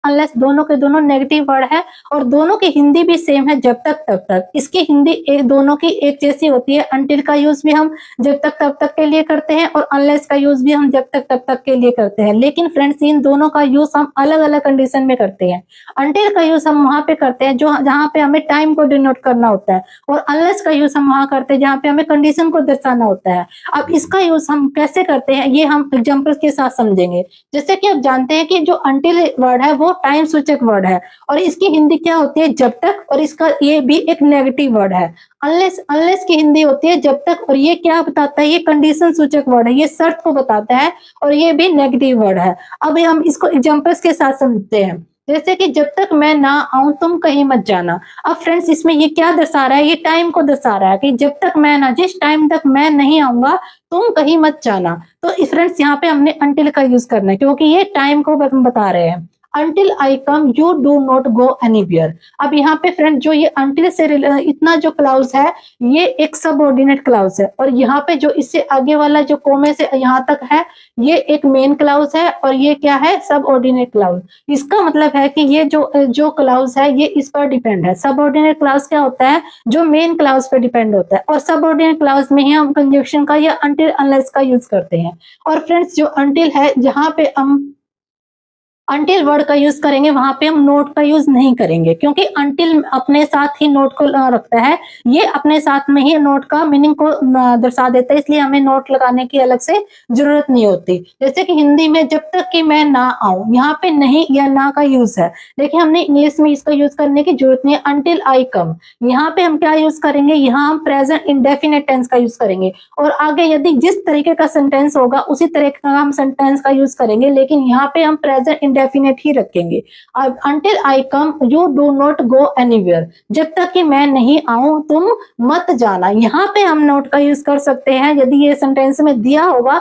Unless दोनों के दोनों नेगेटिव वर्ड है और दोनों की हिंदी भी सेम है, जब तक तब तक। इसकी हिंदी एक दोनों की एक जैसी होती है। अनटिल का यूज भी हम जब तक तब तक के लिए करते हैं और अनलेस का यूज भी हम जब तक तब तक के लिए करते हैं। लेकिन फ्रेंड्स इन दोनों का यूज हम अलग अलग कंडीशन में करते हैं। अनटिल का यूज हम वहां पे करते हैं जो जहां पे हमें टाइम को डिनोट करना होता है, और अनलेस का यूज हम वहां करते हैं जहां पे हमें कंडीशन को दर्शाना होता है। अब इसका यूज हम कैसे करते हैं ये हम एग्जाम्पल के साथ समझेंगे। जैसे कि आप जानते हैं कि जो अनटिल वर्ड है वो टाइम सूचक वर्ड है, और इसकी हिंदी क्या होती है, जब तक, और इसका ये भी एक नेगेटिव वर्ड है। अनलेस अनलेस की हिंदी होती है जब तक, और ये क्या बताता है, ये कंडीशन सूचक वर्ड है, ये शर्त को बताता है, और ये भी नेगेटिव वर्ड है। अब हम इसको एग्जाम्पल्स के साथ समझते हैं। जैसे कि जब तक मैं ना आऊं तुम कहीं मत जाना। अब फ्रेंड्स इसमें ये क्या दर्शा रहा है, ये टाइम को दर्शा रहा है कि जब तक मैं ना, जिस टाइम तक मैं नहीं आऊंगा तुम कहीं मत जाना। तो फ्रेंड्स यहाँ पे हमने अनटिल का यूज करना है क्योंकि ये टाइम को बता रहे हैं। until I come you do not go anywhere। अब यहाँ पे फ्रेंड जो ये until से इतना जो क्लाउज है ये एक सबऑर्डिनेट क्लाउज है, और यहाँ पे जो इससे आगे वाला जो कोमे से यहाँ तक है ये एक मेन क्लाउज है, और ये क्या है, सबऑर्डिनेट क्लाउज। इसका मतलब है कि ये जो क्लाउज है ये इस पर डिपेंड है। सबऑर्डिनेट क्लाउज क्या होता है, जो मेन क्लाउज पे डिपेंड होता है, और सबऑर्डिनेट क्लाउज में ही हम कंजंक्शन का या until unless का यूज करते हैं। और फ्रेंड्स जो until है जहाँ पे हम अनटिल वर्ड का यूज करेंगे वहां पे हम नोट का यूज नहीं करेंगे, क्योंकि अनटिल अपने साथ ही नोट को रखता है। ये अपने साथ में ही नोट का मीनिंग को दर्शा देता है, इसलिए हमें नोट लगाने की अलग से जरूरत नहीं होती। जैसे कि हिंदी में जब तक कि मैं ना आऊं, यहाँ पे नहीं या ना का यूज है। देखिए हमने इंग्लिश में इसका यूज करने की जरूरत नहीं है। अनटिल आई कम, यहाँ पे हम क्या यूज करेंगे, यहाँ हम प्रेजेंट इंडेफिनिट टेंस का यूज करेंगे, और आगे यदि जिस तरीके का सेंटेंस होगा उसी तरीके का हम सेंटेंस का यूज करेंगे, लेकिन यहाँ पे हम प्रेजेंट डेफिनेट ही रखेंगे। अब until I come you do not go anywhere, जब तक कि मैं नहीं आऊं तुम मत जाना। यहाँ पे हम नोट का यूज कर सकते हैं यदि ये सेंटेंस में दिया होगा